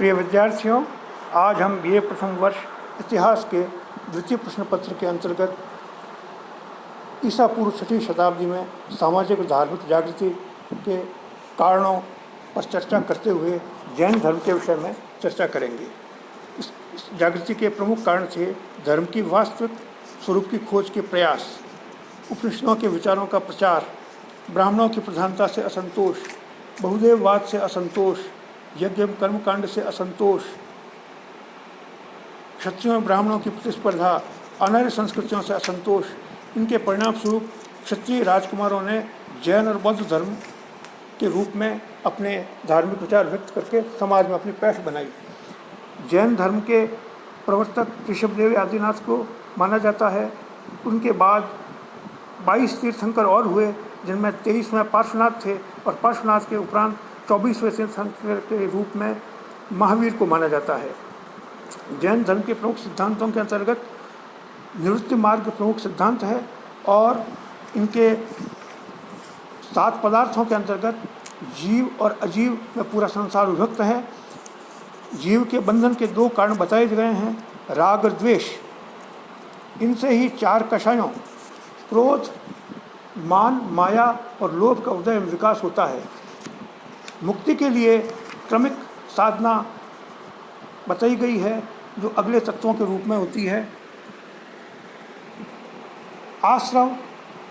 प्रिय विद्यार्थियों, आज हम BA प्रथम वर्ष इतिहास के द्वितीय प्रश्न पत्र के अंतर्गत ईसा पूर्व 6वीं शताब्दी में सामाजिक और धार्मिक जागृति के कारणों पर चर्चा करते हुए जैन धर्म के विषय में चर्चा करेंगे। इस जागृति के प्रमुख कारण थे धर्म की वास्तविक स्वरूप की खोज के प्रयास, उपनिषदों के विचारों का प्रचार, ब्राह्मणों की प्रधानता से असंतोष, बहुदेववाद से असंतोष, यज्ञ एवं कर्मकांड से असंतोष, क्षत्रियों और ब्राह्मणों की प्रतिस्पर्धा, अनार्य संस्कृतियों से असंतोष। इनके परिणाम स्वरूप क्षत्रिय राजकुमारों ने जैन और बौद्ध धर्म के रूप में अपने धार्मिक विचार व्यक्त करके समाज में अपनी पैठ बनाई। जैन धर्म के प्रवर्तक ऋषभदेव आदिनाथ को माना जाता है। उनके बाद 22 तीर्थंकर और हुए, जिनमें 23वें पार्श्वनाथ थे और पार्श्वनाथ के उपरांत 24वें तीर्थंकर के रूप में महावीर को माना जाता है। जैन धर्म के प्रमुख सिद्धांतों के अंतर्गत निवृत्ति मार्ग प्रमुख सिद्धांत है और इनके 7 पदार्थों के अंतर्गत जीव और अजीव में पूरा संसार विभक्त है। जीव के बंधन के 2 कारण बताए गए हैं, राग और द्वेष। इनसे ही 4 कषायों क्रोध, मान, माया और लोभ का उदय एवं विकास होता है। मुक्ति के लिए क्रमिक साधना बताई गई है, जो अगले तत्वों के रूप में होती है, आश्रम,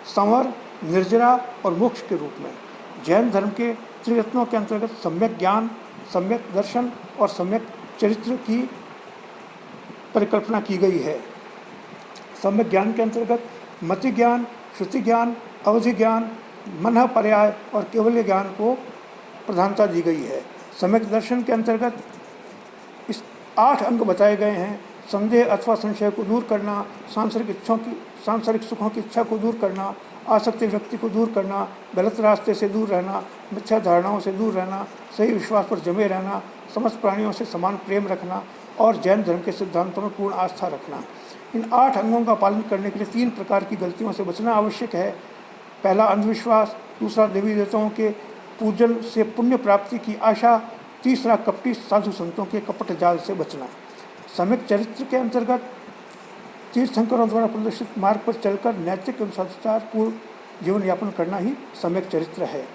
संवर, निर्जरा और मोक्ष के रूप में। जैन धर्म के त्रिरत्नों के अंतर्गत सम्यक ज्ञान, सम्यक दर्शन और सम्यक चरित्र की परिकल्पना की गई है। सम्यक ज्ञान के अंतर्गत मति ज्ञान, श्रुति ज्ञान, अवधि ज्ञान, मनः पर्याय और केवल्य ज्ञान को प्रधानता दी गई है। सम्यक दर्शन के अंतर्गत इस 8 अंग बताए गए हैं। संदेह अथवा संशय को दूर करना, सांसारिक सुखों की इच्छा को दूर करना, आसक्ति व्यक्ति को दूर करना, गलत रास्ते से दूर रहना, मिथ्या धारणाओं से दूर रहना, सही विश्वास पर जमे रहना, समस्त प्राणियों से समान प्रेम रखना और जैन धर्म के सिद्धांतों में पूर्ण आस्था रखना। इन 8 अंगों का पालन करने के लिए 3 प्रकार की गलतियों से बचना आवश्यक है। पहला अंधविश्वास, दूसरा देवी देवताओं के पूजन से पुण्य प्राप्ति की आशा, तीसरा कपटी साधु संतों के कपट जाल से बचना। सम्यक चरित्र के अंतर्गत तीर्थंकरों द्वारा प्रदर्शित मार्ग पर चलकर नैतिक एवं सदाचारपूर्ण जीवन यापन करना ही सम्यक चरित्र है।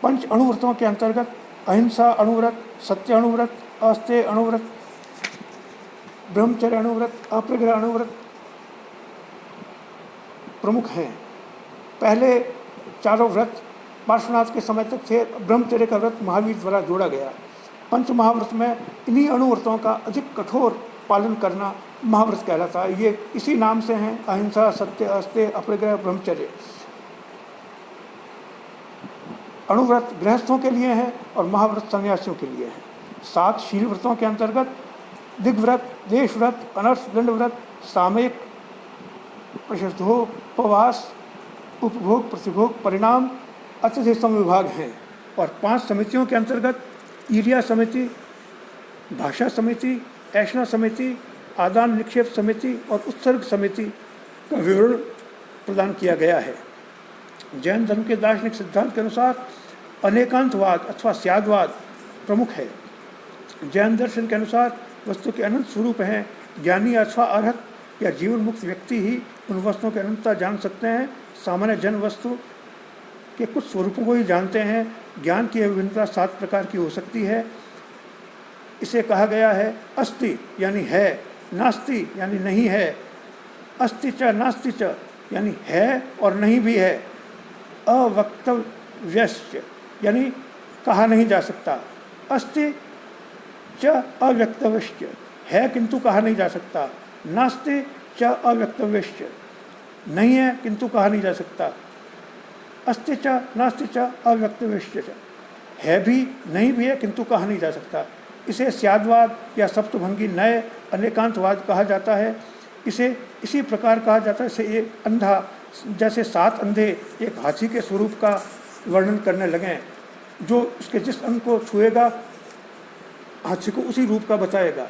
5 अणुव्रतों के अंतर्गत अहिंसा अणुव्रत, सत्य अणुव्रत, अस्तेय अणुव्रत, ब्रह्मचर्य अणुव्रत, अपरिग्रह अणुव्रत प्रमुख हैं। पहले चारों व्रत पार्श्वनाथ के समय तक थे। ब्रह्मचर्य का व्रत महावीर द्वारा जोड़ा गया। 5 महाव्रत में इन्हीं अणुव्रतों का अधिक कठोर पालन करना महाव्रत कहलाता है। ये इसी नाम से हैं, अहिंसा, सत्य, अस्तेय, अपरिग्रह, ब्रह्मचर्य। अणुव्रत गृहस्थों के लिए हैं और महाव्रत सन्यासियों के लिए हैं। 7 शील व्रतों के अंतर्गत दिग्व्रत, देशव्रत, अनर्थ दंड व्रत, सामयिक, प्रशस्तोपवास, उपभोग, प्रतिभोग, परिणाम, अतिथि समविभाग हैं। और 5 समितियों के अंतर्गत ईर्या समिति, भाषा समिति, ऐष्णा समिति, आदान निक्षेप समिति और उत्सर्ग समिति का विवरण प्रदान किया गया है। जैन धर्म के दार्शनिक सिद्धांत के अनुसार अनेकांतवाद अथवा स्यादवाद प्रमुख है। जैन दर्शन के अनुसार वस्तु के अनंत स्वरूप हैं। ज्ञानी अथवा अर्हत या जीवन मुक्त व्यक्ति ही उन वस्तुओं की अनंतता जान सकते हैं। सामान्य जन वस्तु के कुछ स्वरूपों को ही जानते हैं। ज्ञान की विभिन्नता 7 प्रकार की हो सकती है। इसे कहा गया है अस्ति यानी है, नास्ति यानी नहीं है, अस्ति च नास्ति च यानी है और नहीं भी है, अवक्तव्यश्च यानी कहा नहीं जा सकता, अस्ति च अव्यक्तव्यश्च है किंतु कहा नहीं जा सकता, नास्ति च अव्यक्तव्यश्च नहीं है किंतु कहा नहीं जा सकता, अस्ति च नास्ति च अव्यक्तव्यश्च है भी नहीं भी है किंतु कहा नहीं जा सकता। इसे स्यादवाद या सप्तभंगी नय अनेकांतवाद कहा जाता है। इसे इसी प्रकार कहा जाता है इसे एक अंधा, जैसे 7 अंधे एक हाथी के स्वरूप का वर्णन करने लगें, जो उसके जिस अंग को छुएगा हाथी को उसी रूप का बताएगा।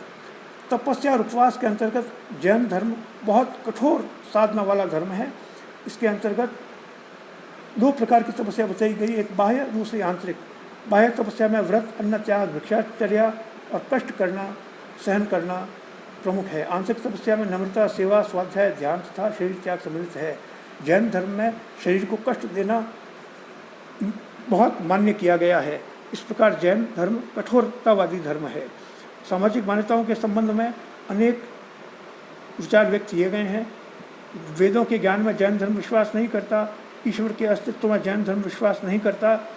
तपस्या और उपवास के अंतर्गत जैन धर्म बहुत कठोर साधना वाला धर्म है। इसके अंतर्गत 2 प्रकार की तपस्या बताई गई, एक बाह्य दूसरी आंतरिक। बाह्य तपस्या में व्रत, अन्न त्याग, भिक्षाचर्या और कष्ट करना, सहन करना प्रमुख है। आंतरिक तपस्या में नम्रता, सेवा, स्वाध्याय, ध्यान तथा शरीर त्याग सम्मिलित है। जैन धर्म में शरीर को कष्ट देना बहुत मान्य किया गया है। इस प्रकार जैन धर्म कठोरतावादी धर्म है। सामाजिक मान्यताओं के संबंध में अनेक विचार व्यक्त किए गए हैं। वेदों के ज्ञान में जैन धर्म विश्वास नहीं करता। ईश्वर के अस्तित्व में जैन धर्म विश्वास नहीं करता।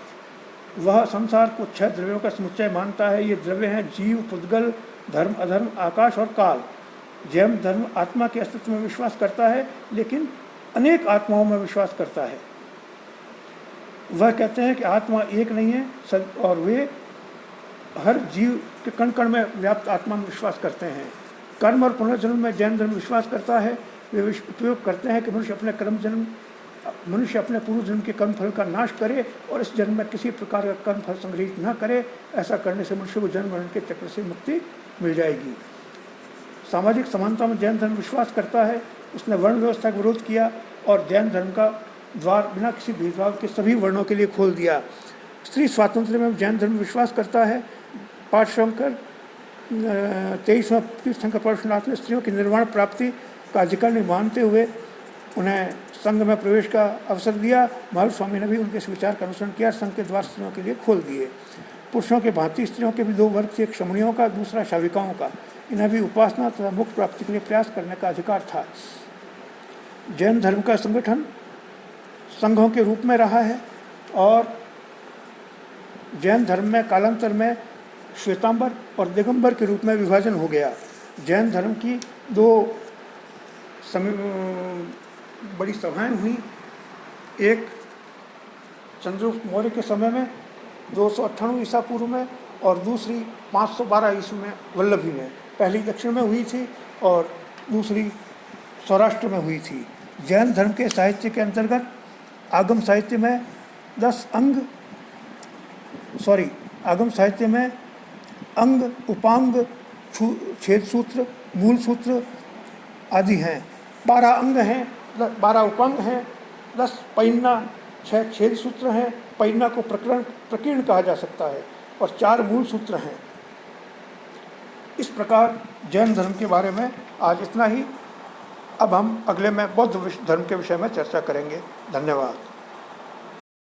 वह संसार को 6 द्रव्यों का समुच्चय मानता है। ये द्रव्य हैं जीव, पुद्गल, धर्म, अधर्म, आकाश और काल। जैन धर्म आत्मा के अस्तित्व में विश्वास करता है, लेकिन अनेक आत्माओं में विश्वास करता है। वह कहते हैं कि आत्मा एक नहीं है और वे हर जीव के कण कण में व्याप्त आत्मा में विश्वास करते हैं। कर्म और पुनर्जन्म में जैन धर्म विश्वास करता है। वे उपयोग करते हैं कि मनुष्य अपने पूर्व जन्म के कर्म फल का नाश करे और इस जन्म में किसी प्रकार का कर्म फल संग्रहित न करे। ऐसा करने से मनुष्य को जन्म मरण के चक्र से मुक्ति मिल जाएगी। सामाजिक समानता में जैन धर्म विश्वास करता है। उसने वर्ण व्यवस्था का विरोध किया और जैन धर्म का द्वार बिना किसी भेदभाव के सभी वर्णों के लिए खोल दिया। स्त्री स्वातंत्र्य में जैन धर्म विश्वास करता है। पाठशंकर 23वां तीर्थंकर परशुनाथ ने स्त्रियों की निर्वाण प्राप्ति का अधिकार नहीं मानते हुए उन्हें संघ में प्रवेश का अवसर दिया। महावीर स्वामी ने भी उनके इस विचार का अनुसरण किया। संघ के द्वार स्त्रियों के लिए खोल दिए। पुरुषों के भांति स्त्रियों के भी 2 वर्ग थे, एक क्षमणियों का, दूसरा शाविकाओं का। इन्हें भी उपासना तथा मोक्ष प्राप्ति के लिए प्रयास करने का अधिकार था। जैन धर्म का संगठन संघों के रूप में रहा है और जैन धर्म में कालांतर में श्वेतांबर और दिगंबर के रूप में विभाजन हो गया। जैन धर्म की 2 बड़ी सभाएं हुई। एक चंद्रगुप्त मौर्य के समय में 298 ईसा पूर्व में और दूसरी 512 ईस्वी में वल्लभी में। पहली दक्षिण में हुई थी और दूसरी सौराष्ट्र में हुई थी। जैन धर्म के साहित्य के अंतर्गत आगम साहित्य में अंग, उपांग, छेद सूत्र, मूल सूत्र आदि हैं। 12 अंग हैं, 12 उपांग हैं, 10 पैन्ना, 6 छेद सूत्र हैं। पैन्ना को प्रकीर्ण कहा जा सकता है और 4 मूल सूत्र हैं। इस प्रकार जैन धर्म के बारे में आज इतना ही। अब हम अगले में बौद्ध धर्म के विषय में चर्चा करेंगे। धन्यवाद।